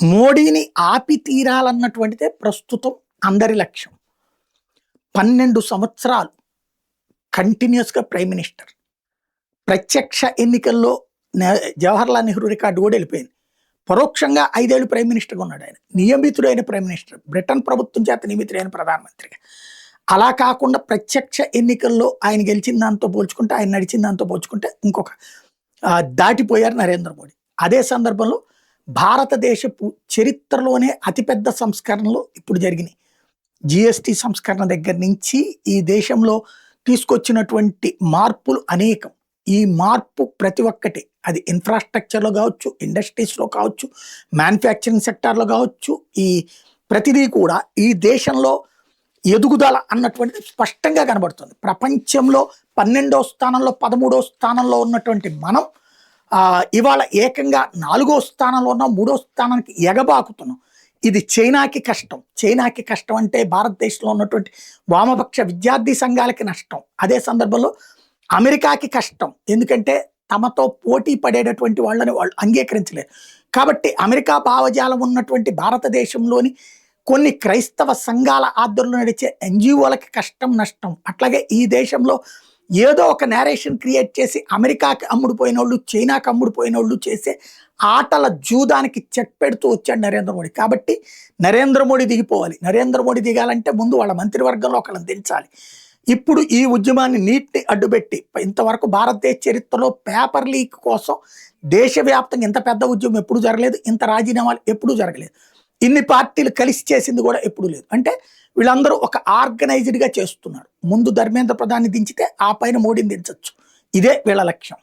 మోడీని ఆపి తీరాలన్నటువంటిదే ప్రస్తుతం అందరి లక్ష్యం. 12 సంవత్సరాలు కంటిన్యూస్‌గా ప్రైమ్ మినిస్టర్. ప్రత్యక్ష ఎన్నికల్లో జవహర్లాల్ నెహ్రూ రికార్డు కూడా వెళ్ళిపోయింది. పరోక్షంగా 5 ఏళ్ళు ప్రైమ్ మినిస్టర్‌గా ఉన్నాడు ఆయన. నియమితుడైన ప్రైమ్ మినిస్టర్. బ్రిటన్ ప్రభుత్వం చేత నియమితుడైన ప్రధానమంత్రిగా. అలా కాకుండా ప్రత్యక్ష ఎన్నికల్లో ఆయన గెలిచిన దాంతో పోల్చుకుంటే, ఆయన నడిచిన దాంతో పోల్చుకుంటే ఇంకొక దాటిపోయారు నరేంద్ర మోడీ. అదే సందర్భంలో భారతదేశపు చరిత్రలోనే అతిపెద్ద సంస్కరణలు ఇప్పుడు జరిగినాయి. జీఎస్టీ సంస్కరణ దగ్గర నుంచి ఈ దేశంలో తీసుకొచ్చినటువంటి మార్పులు అనేకం. ఈ మార్పు ప్రతి ఒక్కటి అది ఇన్ఫ్రాస్ట్రక్చర్‌లో కావచ్చు, ఇండస్ట్రీస్‌లో కావచ్చు, మ్యానుఫ్యాక్చరింగ్ సెక్టార్‌లో కావచ్చు, ఈ ప్రతిదీ కూడా ఈ దేశంలో ఎదుగుదల అన్నటువంటిది స్పష్టంగా కనబడుతుంది. ప్రపంచంలో 12వ స్థానంలో, 13వ స్థానంలో ఉన్నటువంటి మనం ఇవాళ ఏకంగా 4వ స్థానంలో ఉన్న 3వ స్థానానికి ఎగబాకుతున్నాం. ఇది చైనాకి కష్టం. చైనాకి కష్టం అంటే భారతదేశంలో ఉన్నటువంటి వామపక్ష విద్యార్థి సంఘాలకి నష్టం. అదే సందర్భంలో అమెరికాకి కష్టం. ఎందుకంటే తమతో పోటీ పడేటటువంటి వాళ్ళని వాళ్ళు అంగీకరించలేరు. కాబట్టి అమెరికా భావజాలం ఉన్నటువంటి భారతదేశంలోని కొన్ని క్రైస్తవ సంఘాల ఆధ్వర్యంలో నడిచే ఎన్‌జీఓలకి కష్టం, నష్టం. అట్లాగే ఈ దేశంలో ఏదో ఒక నేరేషన్ క్రియేట్ చేసి అమెరికాకి అమ్ముడుపోయినోళ్ళు, చైనాకి అమ్ముడుపోయినోళ్ళు చేసే ఆటల జూదానికి చెక్ పెడుతూ వచ్చాడు నరేంద్ర మోడీ. కాబట్టి నరేంద్ర మోడీ దిగిపోవాలి. నరేంద్ర మోడీ దిగాలంటే ముందు వాళ్ళ మంత్రివర్గంలో ఒకళ్ళని దించాలి. ఇప్పుడు ఈ ఉద్యమాన్ని నీటిని అడ్డుపెట్టి ఇంతవరకు భారతదేశ చరిత్రలో పేపర్ లీక్ కోసం దేశవ్యాప్తంగా ఇంత పెద్ద ఉద్యమం ఎప్పుడు జరగలేదు. ఇంత రాజీనామాలు ఎప్పుడూ జరగలేదు. ఇన్ని పార్టీలు కలిసి చేసింది కూడా ఎప్పుడు లేదు. అంటే వీళ్ళందరూ ఒక ఆర్గనైజ్డ్‌గా చేస్తున్నారు. ముందు ధర్మేంద్ర ప్రధాన్ని దించితే ఆ పైన మోడీని దించొచ్చు. ఇదే వీళ్ళ లక్ష్యం.